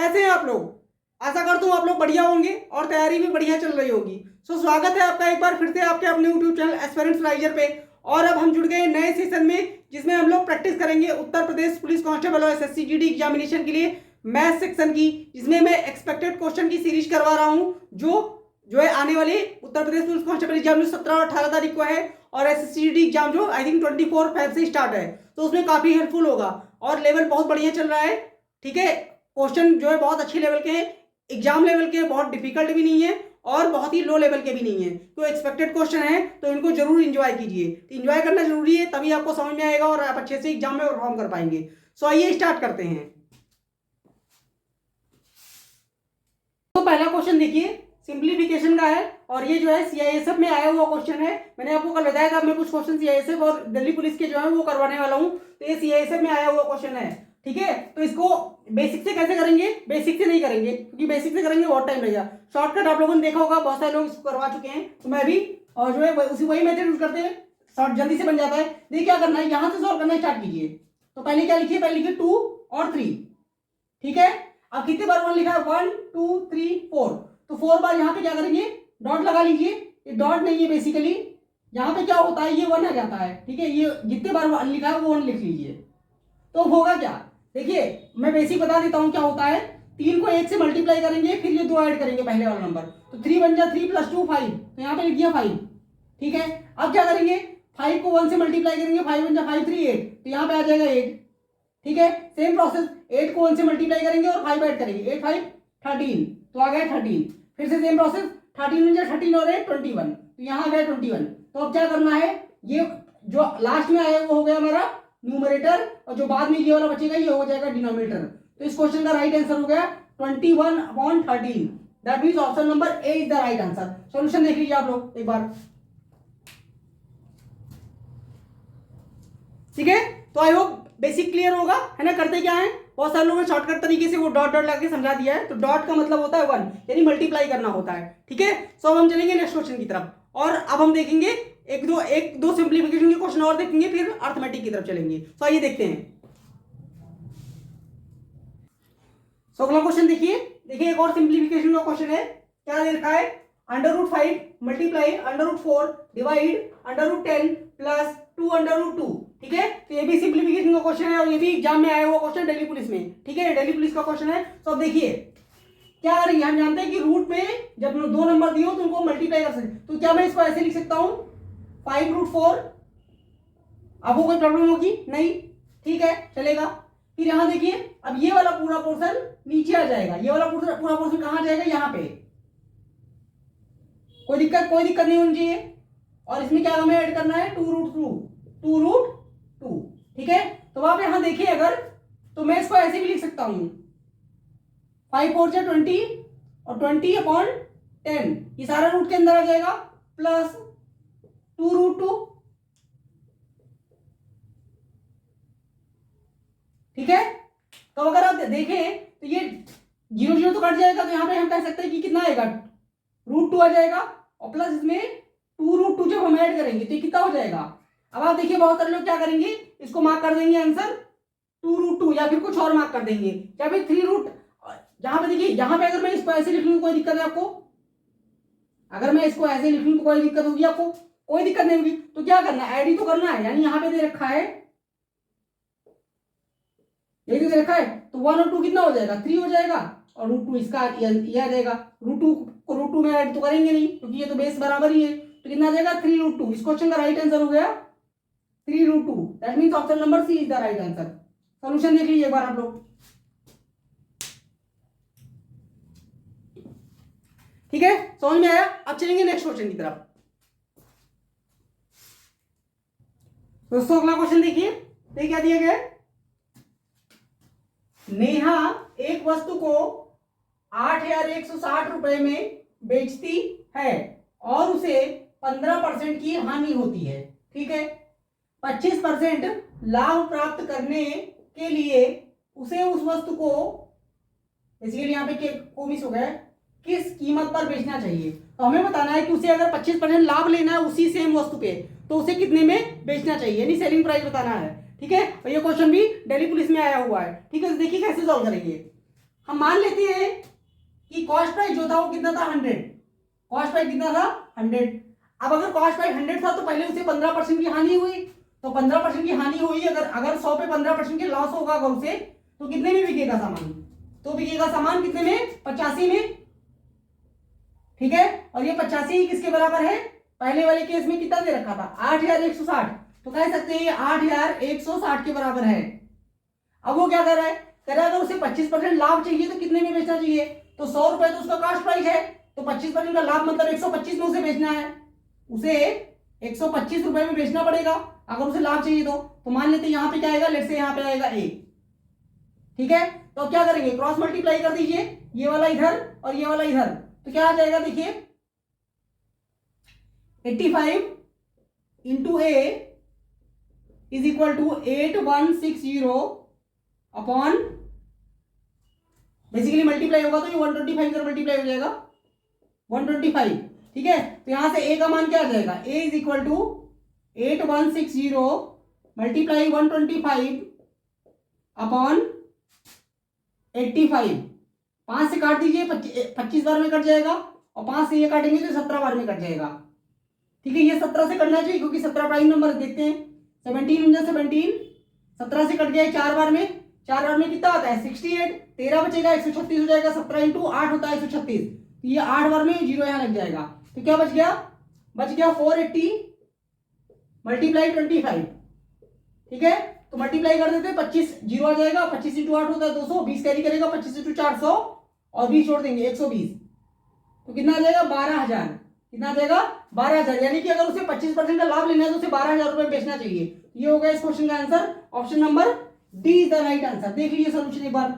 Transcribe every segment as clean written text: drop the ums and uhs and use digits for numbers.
कैसे हैं आप लोग? आशा करता हूँ आप लोग बढ़िया होंगे और तैयारी भी बढ़िया चल रही होगी। स्वागत है आपका एक बार फिर से आपके अपने यूट्यूब चैनल एस्पिरेंट्स राइजर पे। और अब हम जुड़ गए नए सेशन में, जिसमें हम लोग प्रैक्टिस करेंगे उत्तर प्रदेश पुलिस कांस्टेबल और एसएससी जीडी एग्जामिनेशन के लिए मैथ सेक्शन की, जिसमें मैं एक्सपेक्टेड क्वेश्चन की सीरीज करवा रहा हूँ जो है आने वाली Uttar Pradesh police constable exam 17 और 18 तारीख को है, और एसएससी जीडी एग्जाम जो आई थिंक 24 फेब से स्टार्ट है, तो उसमें काफी हेल्पफुल होगा और लेवल बहुत बढ़िया चल रहा है। ठीक है, क्वेश्चन जो है बहुत अच्छे लेवल के हैं, एग्जाम लेवल के, बहुत डिफिकल्ट भी नहीं है और बहुत ही लो लेवल के भी नहीं है। तो एक्सपेक्टेड क्वेश्चन है तो इनको जरूर एंजॉय कीजिए। तो एंजॉय करना जरूरी है, तभी आपको समझ में आएगा और आप अच्छे से एग्जाम में परफॉर्म कर पाएंगे। सो आइए स्टार्ट करते हैं। तो पहला क्वेश्चन देखिए, सिंप्लीफिकेशन का है और ये जो है सीआईएसएफ में आया हुआ क्वेश्चन है। मैंने आपको कल बताया था मैं कुछ क्वेश्चन सीआईएसएफ और दिल्ली पुलिस के जो है वो करवाने वाला हूँ, तो ये सीआईएसएफ में आया हुआ क्वेश्चन है। ठीक है, तो इसको बेसिक से कैसे करेंगे? बेसिक से नहीं करेंगे, क्योंकि बेसिक से करेंगे बहुत टाइम लगेगा। शॉर्टकट आप लोगों ने देखा होगा, बहुत सारे लोग इसको करवा चुके हैं, तो मैं भी और जो है वही मेथड यूज करते हैं, शॉर्ट जल्दी से बन जाता है। देखिए क्या करना है, यहां से सॉल्व करना स्टार्ट कीजिए। तो पहले क्या लिखिए, पहले लिखिए 2 और 3। ठीक है, अब कितने बार 1 लिखा है? 1 2 3 4, तो 4 बार यहाँ पे क्या करेंगे, डॉट लगा लीजिए। ये डॉट नहीं है, बेसिकली यहाँ पे क्या होता है, ये 1 आ जाता है। ठीक है, ये जितने बार 1 लिखा है वो 1 लिख लीजिए। तो होगा क्या, देखिए मैं बेसिक बता देता हूं क्या होता है। 3 को 1 से मल्टीप्लाई करेंगे, फिर ये 2 ऐड करेंगे पहले वाला नंबर, तो 3 बन जाए 3 + 2 5, तो यहाँ पे लिख दिया 5। ठीक है, अब क्या करेंगे, 5 को 1 से मल्टीप्लाई करेंगे, 5 बन जाए 5 3 8, तो यहाँ पे आ जाएगा 8। ठीक है, सेम प्रोसेस, 8 को 1 से मल्टीप्लाई करेंगे और 5 ऐड करेंगे, 8 5 13, तो आ गया 13। फिर से सेम प्रोसेस, 13 बन जाए 13 और 8 21, तो यहाँ आ गया 21। तो अब क्या करना है, ये जो लास्ट में आया वो हो गया हमारा न्यूमरेटर, और जो बाद में ये वाला बचेगा ये हो जाएगा डिनोमिनेटर। तो इस क्वेश्चन का राइट आंसर हो गया 21/13। That means option number A is the right answer. Solution देख लीजिए आप लोग एक बार। ठीक है, तो आई होप बेसिक क्लियर होगा, है ना। करते क्या है, बहुत सारे लोगों ने शॉर्टकट तरीके से वो डॉट डॉट लगा के समझा दिया है। तो डॉट का मतलब होता है 1, यानी मल्टीप्लाई करना होता है। ठीक है, सो अब हम चलेंगे नेक्स्ट क्वेश्चन की तरफ, और अब हम देखेंगे एक दो सिंप्लीफिकेशन के क्वेश्चन और देखेंगे, फिर अर्थमेटिक की तरफ चलेंगे। तो आइए देखते हैं। सो अगला क्वेश्चन देखिए एक और सिंप्लीफिकेशन का क्वेश्चन है। क्या दे रखा है, √5 मल्टीप्लाई √4 डिवाइड √10 प्लस 2 √2। ठीक है, तो ये भी सिंप्लीफिकेशन का क्वेश्चन है और ये भी एग्जाम में आया हुआ क्वेश्चन दिल्ली पुलिस में। ठीक है, दिल्ली पुलिस का क्वेश्चन है। तो अब देखिए क्या करेंगे, हम जानते हैं कि रूट में जब 2 नंबर दिए हो तो उनको मल्टीप्लाई कर सकते हैं। तो क्या मैं इसको ऐसे लिख सकता हूं 5√4। अब वो कोई प्रॉब्लम होगी नहीं, ठीक है चलेगा। फिर यहां देखिए, अब ये वाला पूरा पोर्शन नीचे आ जाएगा, ये वाला पूरा पोर्शन कहां जाएगा, यहां पे। कोई दिक्कत नहीं होनी चाहिए। और इसमें क्या हमें ऐड करना है, 2√2। ठीक है, तो आप यहां देखिए अगर, तो मैं इसको ऐसे भी लिख सकता हूं 5 4 जा 20 और 20/10, ये सारा रूट के अंदर आ जाएगा, प्लस 2√2। ठीक है, तो अगर आप देखें तो ये 0 0 तो कट जाएगा, तो यहां पे हम कह सकते हैं कि कितना आएगा, √2 आ जाएगा, और प्लस इसमें 2√2 जब हम ऐड करेंगे तो ये कितना हो जाएगा। अब आप देखिए बहुत सारे लोग क्या करेंगे, इसको मार्क कर देंगे आंसर 2√2, या फिर कुछ और मार्क कर देंगे, या फिर 3 जहां पे देखिए, यहां पे अगर मैं इसको ऐसे लिख लूं कोई दिक्कत है आपको? अगर मैं इसको ऐसे लिख लूं तो कोई दिक्कत होगी आपको? कोई दिक्कत नहीं होगी। तो क्या करना है, ऐड ही तो करना है, यानी यहां पे दे रखा है, ये दे रखा है, तो 1 और 2 कितना हो जाएगा, 3 हो जाएगा, और √2 इसका ये आ जाएगा। √2 को √2 में ऐड तो करेंगे नहीं, क्योंकि ये तो बेस बराबर ही है, तो कितना आ जाएगा 3√2। इस क्वेश्चन का राइट आंसर हो गया 3√2। That means option number C is the right answer. Solution देख लीजिए एक बार आप लोग। ठीक है, समझ में आया। अब चलेंगे नेक्स्ट क्वेश्चन की तरफ। दोस्तों अगला क्वेश्चन देखिए क्या दिया गया है, नेहा एक वस्तु को 8,160 रुपए में बेचती है और उसे 15% की हानि होती है। ठीक है, 25% लाभ प्राप्त करने के लिए उसे उस वस्तु को, बेसिकली यहाँ पे को मिस हो गया, किस कीमत पर बेचना चाहिए। तो हमें बताना है कि उसे अगर 25% लाभ लेना है उसी सेम वस्तु पे, तो उसे कितने में बेचना चाहिए, यानी सेलिंग प्राइस बताना है। ठीक है, और ये क्वेश्चन भी दिल्ली पुलिस में आया हुआ है। ठीक है, तो देखिए कैसे सॉल्व करेंगे। हम मान लेते हैं कि कॉस्ट प्राइस जो था वो कितना था 100, कॉस्ट प्राइस कितना था 100। अब अगर कॉस्ट प्राइस 100 था तो पहले उसे 15% की हानि हुई, तो 15% की हानि हुई, अगर 100 पे 15% की लॉस होगा अगर उसे, तो कितने में बिकेगा सामान, तो बिकेगा सामान कितने में 85 में, ठीक है। और ये 85 किसके बराबर है, पहले वाले केस में कितना दे रखा था 8160, तो कह सकते हैं ये 8160 के बराबर है। अब वो क्या कर रहा है, कह रहा है अगर उसे 25% लाभ चाहिए तो कितने में बेचना चाहिए, तो 100 रुपए तो उसका कॉस्ट प्राइस है, तो 25% का लाभ मतलब 125 में उसे बेचना है, उसे 125 रुपए में बेचना पड़ेगा अगर उसे लाभ चाहिए तो मान लेते हैं यहाँ पे क्या आएगा, लेट्स से यहाँ पे आएगा ए, ठीक है। तो क्या करेंगे, क्रॉस मल्टीप्लाई कर दीजिए, ये वाला इधर और ये वाला इधर, तो क्या आ जाएगा देखिए 85 into A is equal to 8160 upon, basically multiply होगा तो ये 125 से मल्टीप्लाई हो जाएगा 125, ठीक है। तो यहां से ए का मान क्या आ जाएगा, A is equal to 8160 multiply 125 upon 85, 5 से काट दीजिए 25 बार में कट जाएगा, और 5 से ये काटेंगे तो 17 बार में कट जाएगा, ठीक है। ये 17 से कटना चाहिए क्योंकि 17 प्राइम नंबर देखते हैं, 17 17 17 से कट गया 4 बार में, 4 बार में कितना आता है 68, 13 बचेगा 136 हो जाएगा, 17 इंटू 8 होता है 136, तो ये 8 बार में जीरो यहाँ लग जाएगा, तो क्या बच गया 480 मल्टीप्लाई 25, ठीक है। तो मल्टीप्लाई कर देते हैं 25 जीरो आ जाएगा, 25 इंटू 8 होता है 200, 20 कैरी करेगा, 25 इंटू 400 और 20 जोड़ देंगे 120, तो कितना आ जाएगा 12,000, कितना आ जाएगा 12,000, यानी कि अगर उसे 25% का लाभ लेना है तो उसे 12,000 रुपए बेचना चाहिए। ये हो गया इस क्वेश्चन का answer, option number D is the right answer. देख लीजिए सोल्यूशन एक बार।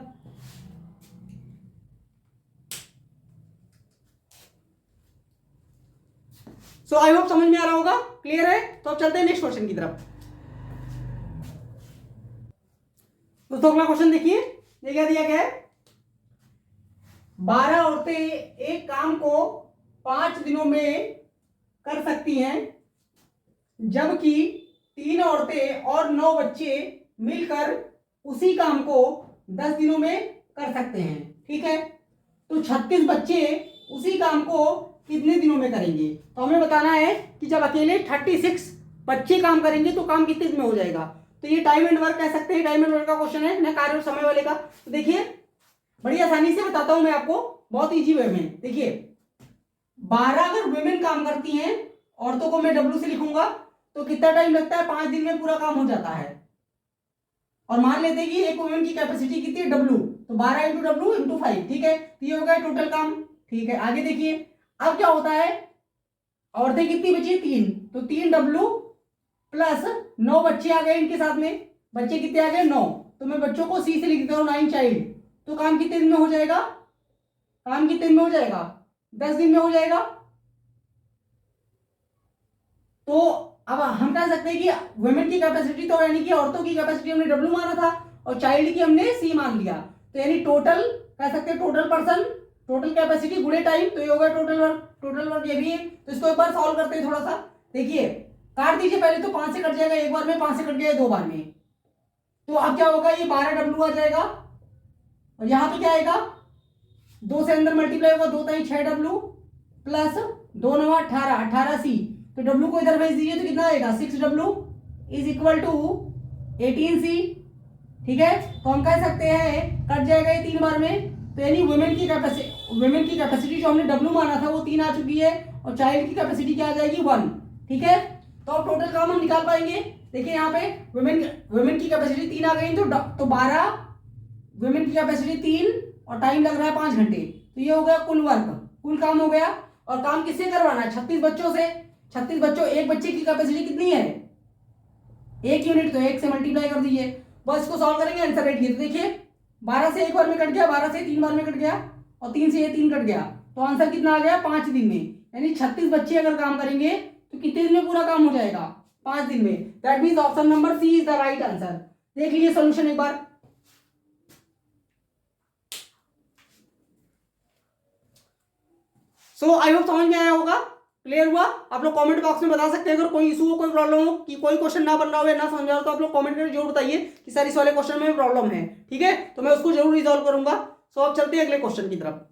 सो आई होप समझ में आ रहा होगा, क्लियर है। तो अब चलते हैं नेक्स्ट क्वेश्चन की तरफ। दोस्तों अगला क्वेश्चन देखिए, ये क्या दिया गया है, 12 औरतें एक काम को 5 दिनों में कर सकती हैं, जबकि 3 औरतें और 9 बच्चे मिलकर उसी काम को 10 दिनों में कर सकते हैं, ठीक है। तो 36 बच्चे उसी काम को कितने दिनों में करेंगे, तो हमें बताना है कि जब अकेले 36 बच्चे काम करेंगे तो काम कितने दिन में हो जाएगा। तो ये टाइम एंड वर्क कह सकते हैं, टाइम एंड वर्क का क्वेश्चन है ना, कार्य और समय वाले का। तो देखिए बड़ी आसानी से बताता हूं मैं आपको, बहुत इजी वे में। देखिए 12 अगर वुमेन काम करती हैं, औरतों को मैं डब्ल्यू से लिखूंगा, तो कितना टाइम लगता है, 5 दिन में पूरा काम हो जाता है। और मान लेते हैं कि एक वुमेन की कैपेसिटी कितनी है डब्ल्यू, तो 12 इंटू डब्ल्यू इंटू 5, ठीक है। तो ये हो गया टोटल काम, ठीक है। आगे देखिए अब क्या होता है, औरतें कितनी बची 3, तो 3 डब्ल्यू प्लस 9 बच्चे आ गए इनके साथ में, बच्चे कितने आ गए 9, तो मैं बच्चों को सी से लिख देता हूं 9 चाइल्ड, तो काम कितने दिन में हो जाएगा, काम कितने दिन में हो जाएगा 10 दिन में हो जाएगा। तो अब हम कह सकते हैं कि वुमेन की कैपेसिटी, तो यानी कि औरतों की कैपेसिटी हमने डब्ल्यू माना था और चाइल्ड की हमने सी मान लिया, तो यानी टोटल कह सकते हैं टोटल पर्सन, टोटल कैपेसिटी गुणे टाइम, तो ये होगा टोटल वर्क, टोटल वर्क ये भी है। तो इसको एक बार सॉल्व करते हैं थोड़ा सा। देखिए काट दीजिए पहले, तो 5 से कट जाएगा एक बार में, 5 से कट गया 2 बार में, तो अब क्या होगा, ये 12 डब्ल्यू आ जाएगा, और यहां पे क्या आएगा 2 से अंदर मल्टीप्लाई होगा, 2 ताई 6 डब्ल्यू प्लस 2 9 18, 18 सी, तो डब्ल्यू को इधर भेज दीजिए तो कितना आएगा 6 डब्ल्यू इज इक्वल टू 18 सी, ठीक है। तो हम कह सकते हैं कट जाएगा ये 3 बार में, तो यानी वुमेन की कैपेसिटी जो हमने डब्ल्यू माना था वो 3 आ चुकी है, और चाइल्ड की कैपेसिटी क्या आ जाएगी 1, ठीक है। तो अब टोटल काम हम निकाल पाएंगे। देखिए यहाँ पे वुमेन की कैपेसिटी 3 आ गई, तो 12 वुमेन की कैपेसिटी 3 और टाइम लग रहा है 5 घंटे, तो ये हो गया कुल वर्क, कुल काम हो गया। और काम किससे करवाना है, 36 बच्चों से। 36 बच्चों, एक बच्चे की कैपेसिटी कितनी है 1 यूनिट, तो 1 से मल्टीप्लाई कर दीजिए, बस इसको सॉल्व करेंगे आंसर रेट की। तो देखिए 12 से एक बार में कट गया, 12 से 3 बार में कट गया, और 3 से ये 3 कट गया, तो आंसर कितना आ गया 5 दिन में। यानी 36 बच्चे अगर काम करेंगे तो कितने दिन में पूरा काम हो जाएगा 5 दिन में। That means option number C is the right answer. देख लीजिए सोल्यूशन एक बार। सो आई होप समझ में आया होगा, क्लियर हुआ। आप लोग कमेंट बॉक्स में बता सकते हैं अगर कोई इशू हो, कोई प्रॉब्लम हो, कि कोई क्वेश्चन ना बन रहा हो या ना समझ रहा हो, तो आप लोग कमेंट करके जरूर बताइए कि सर इस वाले क्वेश्चन में प्रॉब्लम है, ठीक है। तो मैं उसको जरूर रिजॉल्व करूंगा। सो अब चलते हैं अगले क्वेश्चन की तरफ।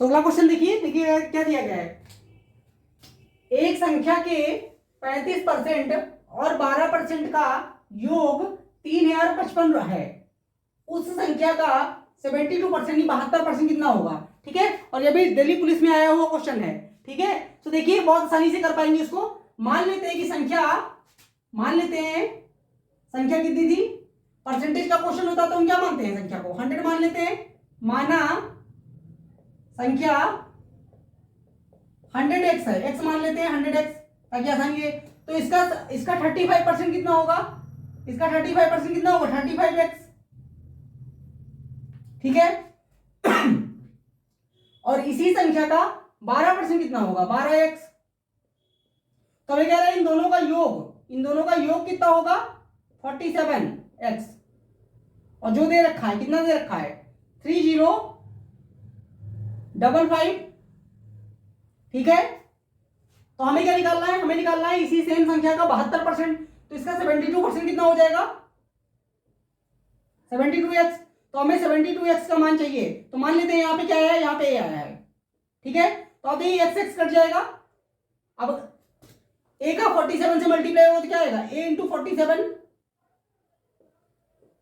सो अगला क्वेश्चन देखिए क्या दिया गया है। एक संख्या के 35% और 12% का योग 3055 है। उस संख्या का 72% 72% कितना होगा? ठीक है, और ये भी दिल्ली पुलिस में आया हुआ क्वेश्चन है। ठीक है, तो देखिए बहुत आसानी से कर पाएंगे इसको। मान लेते हैं संख्या कितनी थी? परसेंटेज का क्वेश्चन होता तो हम क्या मानते हैं? संख्या को 100 मान लेते हैं। माना संख्या 100x है, x मान लेते हैं 100x ताकि आसानी है। तो इसका 35% कितना होगा? इसका 35% कितना होगा? 35x। ठीक है और इसी संख्या का 12% कितना होगा? 12x। तो हमें कह रहा है इन दोनों का योग कितना होगा? 47x। और जो दे रखा है, कितना दे रखा है? 3055। ठीक है, तो हमें क्या निकालना है? हमें निकालना है इसी सेम संख्या का 72%। तो इसका 72% कितना हो जाएगा? 72x। तो हमें 72x का मान चाहिए। तो मान लेते हैं यहाँ पे क्या आया है? यहाँ पे आया है। ठीक है, तो अब ये x कट जाएगा। अब a का 47 से मल्टीप्लाई होगा तो क्या आएगा? a into 47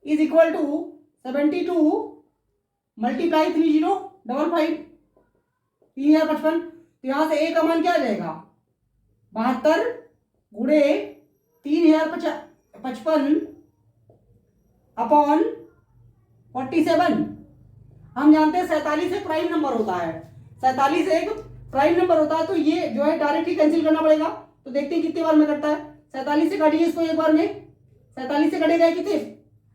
is equal to 72 multiply 3055 3055। तो यहां से a का मान क्या आ जाएगा? 72 गुणे 3055 अपॉन 47। हम जानते हैं 47 एक प्राइम नंबर होता है। 47 एक प्राइम नंबर होता है, तो ये जो है डायरेक्ट ही कैंसिल करना पड़ेगा। तो देखते हैं कितने बार में कटता है। 47 से काटिए इसको एक बार में। 47 से कटेगा कितने?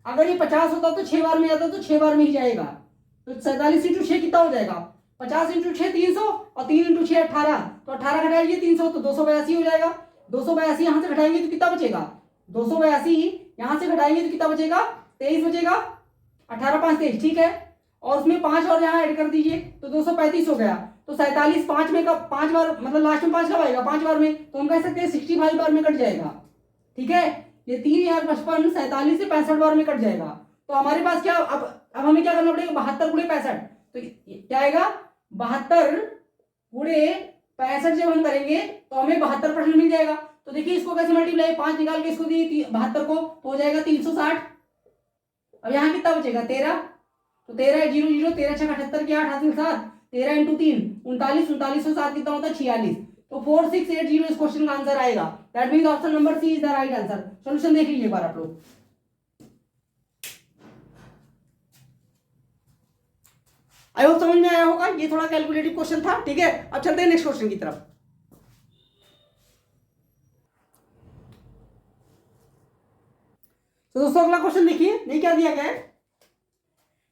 अगर ये 50 होता तो 6 बार में आता तो 6 बार में ही जाएगा। तो 47 इंटू 6 कितना हो जाएगा? 50 इंटू 6 300 और 3 इंटू 6 18। तो 18 घटाइए 300 तो 282 हो जाएगा। 282 यहां से घटाएंगे तो कितना बचेगा? 282 यहां से घटाएंगे तो कितना बचेगा? 23 बचेगा। 18 5 23। ठीक है, और उसमें 5 और यहाँ ऐड कर दीजिए तो 235 हो गया। तो 47 5 में का 5 बार, मतलब लास्ट में 5 कब आएगा? 5 बार में। तो हम कह सकते हैं 65 बार में कट जाएगा। ठीक है, ये 3055 47 से 65 बार में कट जाएगा। तो हमारे पास क्या अब हमें क्या करना पड़ेगा? 72 गुणे 65। तो क्या आएगा? 72 गुणे 65 जब हम करेंगे तो हमें 72% मिल जाएगा। तो देखिए इसको कैसे मल्टीप्लाई, 5 निकाल के इसको दिए 72 को तो हो जाएगा 360। अब यहाँ कितना बचेगा? 13। तो 13 0 0 13 6 78 के 8 हासिल 7 13 इंटू 3 39 39 से 7 कितना होता है? 46। तो 4680 इस क्वेश्चन का आंसर आएगा। That means option number C is the right answer. Solution देख लीजिए एक बार आप लोग। आई होप समझ में आया होगा। ये थोड़ा कैलकुलेटिव क्वेश्चन था। ठीक है, अब चलते हैं नेक्स्ट क्वेश्चन की तरफ। तो दोस्तों अगला क्वेश्चन देखिए, ये क्या दिया गया है?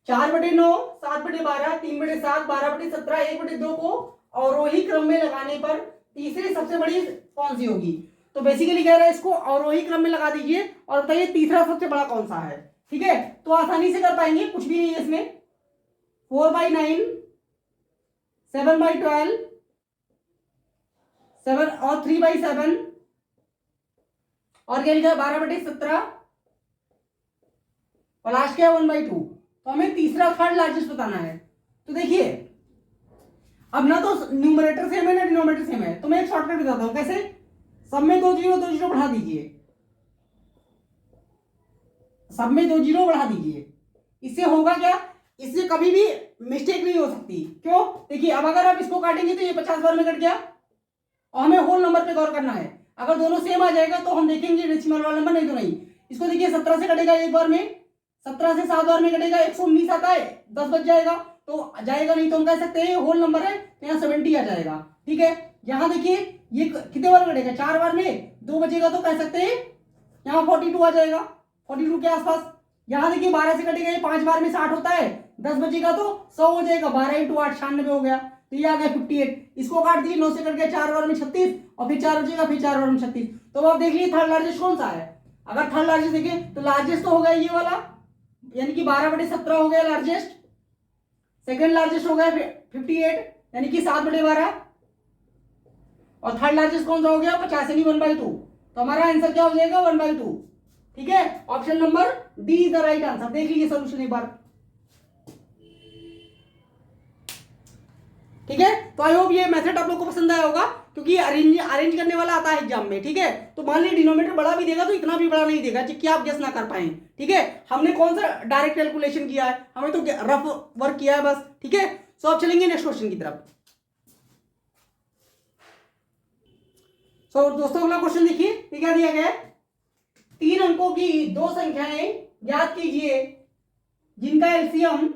4/9 7/12 3/7 12/17 1/2 को अवरोही क्रम में लगाने पर तीसरी सबसे बड़ी कौन सी होगी? तो बेसिकली कह रहा है इसको अवरोही क्रम में लगा दीजिए और बताइए तीसरा सबसे बड़ा कौन सा है। ठीक है, तो आसानी से कर पाएंगे, कुछ भी नहीं है इसमें। 4/9 7/12 7 और 3/7 और क्या लिखा है? 12/17 और लास्ट क्या है? 1/2। तो हमें तीसरा थर्ड लार्जेस्ट बताना है। तो देखिए अब ना तो न्यूमरेटर सेम है ना डिनोमिनेटर सेम है, तो मैं एक शॉर्टकट बताता हूं कैसे। सब में 2 जीरो बढ़ा दीजिए, सब में 2 जीरो बढ़ा दीजिए। इससे होगा क्या? इससे कभी भी मिस्टेक नहीं हो सकती। क्यों? देखिए अब अगर आप इसको काटेंगे तो ये 50 बार में कट गया और हमें होल नंबर पे गौर करना है। अगर दोनों सेम आ जाएगा तो हम देखेंगे डेसिमल वाला नंबर, नहीं तो नहीं। इसको देखिए 17 से कटेगा एक बार में, 17 से 7 बार में कटेगा 119 आता है, 10 बच जाएगा तो जाएगा नहीं, तो हम कह सकते हैं होल नंबर है तो यहाँ 70 आ जाएगा। ठीक है, यहाँ देखिए ये कितने बार कटेगा? 4 बार में 2 बचेगा तो कह सकते हैं यहाँ 42 आ जाएगा, 42 के आसपास। यहाँ देखिए 12 से कटेगा, ये 5 बार में 60 होता है, 10 बचेगा तो 100 हो जाएगा, 12 × 8 96 हो गया। तो ये आ गया 58। इसको काट दिए, 9 से कट गया, 4 बार में 36 और फिर 4 बचेगा, फिर 4 बार में 36। तो अब आप देख लीजिए थर्ड लार्जेस्ट कौन सा है। अगर थर्ड लार्जेस्ट देखें तो लार्जेस्ट तो हो गया ये वाला, यानी कि 12/17 हो गया लार्जेस्ट। सेकंड लार्जेस्ट हो गया 58 यानी कि 7/12 और थर्ड लार्जेस्ट कौन सा हो गया? 50 यानी 1/2। तो हमारा आंसर क्या हो जाएगा? 1/2। ठीक है, option number D is the right answer. देख लीजिए सोल्यूशन एक बार। ठीक है, तो आई होप ये मेथड आप लोग को पसंद आया होगा, क्योंकि अरेंज करने वाला आता है एग्जाम में। ठीक है, तो मान लीजिए डिनोमिनेटर बड़ा भी देगा तो इतना भी बड़ा नहीं देगा कि आप गेस ना कर पाए। ठीक है, हमने कौन सा डायरेक्ट कैलकुलेशन किया है, हमें तो रफ वर्क किया है बस। ठीक है, सो अब चलेंगे नेक्स्ट क्वेश्चन की तरफ। सो दोस्तों अगला क्वेश्चन देखिए, क्या दिया गया है। 3 अंकों की दो संख्याएं ज्ञात कीजिए जिनका एलसीएम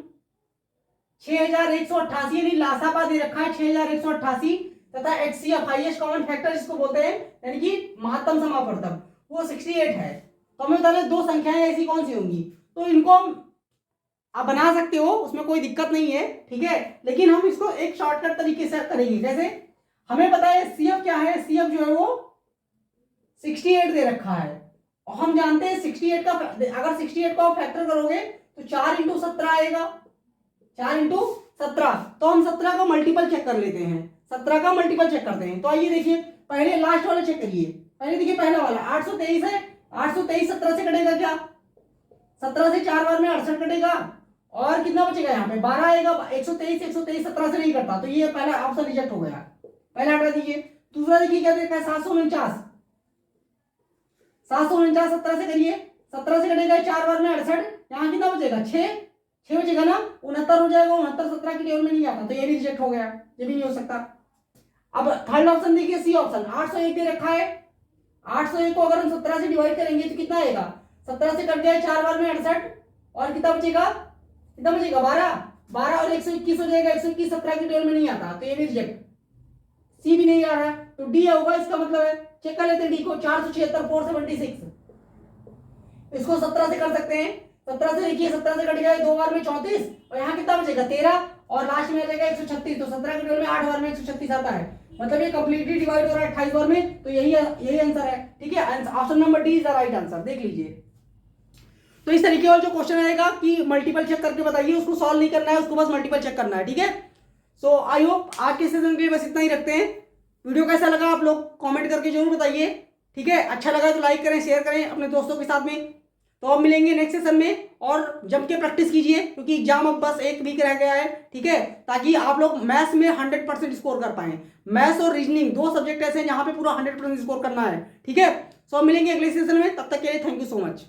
6188 यानी लासापा दे रखा है 6188 तथा एचसीएफ हाईएस्ट कॉमन फैक्टर जिसको बोलते हैं, यानी कि महत्तम समापवर्तक, वो 68 है। तो हमें बता दें दो संख्याएं ऐसी कौन सी होंगी। तो इनको आप बना सकते हो, उसमें कोई दिक्कत नहीं है। ठीक है, लेकिन हम इसको एक शॉर्टकट तरीके से करेंगे। जैसे हमें पता है सीएफ क्या है, सीएफ जो है वो 68 दे रखा है, और हम जानते हैं 68 का अगर 68 को आप फैक्टर करोगे तो 4 × 17 आएगा, 4 × 17। तो हम 17 का मल्टीपल चेक कर लेते हैं, 17 का मल्टीपल चेक करते हैं। तो आइए देखिए, पहले लास्ट वाला चेक करिए। पहले देखिए पहला वाला 823 है, 823 17 से कटेगा क्या, 17 से 4 बार में 68 कटेगा, और कितना बचेगा यहाँ पे 12 आएगा। 123 17 से नहीं कटता, तो ये पहला ऑप्शन रिजेक्ट हो गया, पहला हटा दीजिए। दूसरा देखिए क्या देखा है 749 17 से करिए, 17 से कटेगा 4 बार में 68, यहाँ कितना बचेगा 6 बचेगा ना, 69 हो जाएगा। 69 17 की टेबल में नहीं आता, तो ये भी रिजेक्ट हो गया, ये भी नहीं हो सकता। अब थर्ड ऑप्शन देखिए, सी ऑप्शन 801 दे रखा है। 801 को अगर हम 17 से डिवाइड करेंगे तो कितना आएगा, 17 से कट गया 4 बार में 68, और कितना बचेगा 12 और 121 हो जाएगा। 121 17 की टेबल में नहीं आता, तो ये भी रिजेक्ट। सी भी नहीं आ रहा है, तो डी होगा इसका मतलब है। चेक कर लेते हैं डी को, 476 476, इसको 17 से कर सकते हैं। 17 से देखिए 17 से कट गया 2 बार में 34, और यहाँ कितना बचेगा 13, और लास्ट में आ जाएगा 136। तो 17 के टेबल में 8 बार में 136 आता है, मतलब ये कंप्लीटली डिवाइड हो रहा है 28 बार में। तो यही आंसर है। ठीक है, option number D is the right answer. देख लीजिए, तो इस तरीके वाला जो क्वेश्चन आएगा कि मल्टीपल चेक करके बताइए, उसको सॉल्व नहीं करना है, उसको बस मल्टीपल चेक करना है। ठीक है, सो आई होप आज के सेशन के लिए बस इतना ही रखते हैं। वीडियो कैसा लगा आप लोग कमेंट करके जरूर बताइए। ठीक है, अच्छा लगा तो लाइक करें, शेयर करें अपने दोस्तों के साथ में। तो अब मिलेंगे नेक्स्ट सेशन में, और जम के प्रैक्टिस कीजिए, क्योंकि एग्जाम अब बस 1 वीक रह गया है। ठीक है, ताकि आप लोग मैथ्स में 100% स्कोर कर पाएं। मैथ्स और रीजनिंग 2 सब्जेक्ट ऐसे हैं जहां पे पूरा 100% स्कोर करना है। ठीक है, सो मिलेंगे अगले सेशन में, तब तक के लिए थैंक यू सो मच।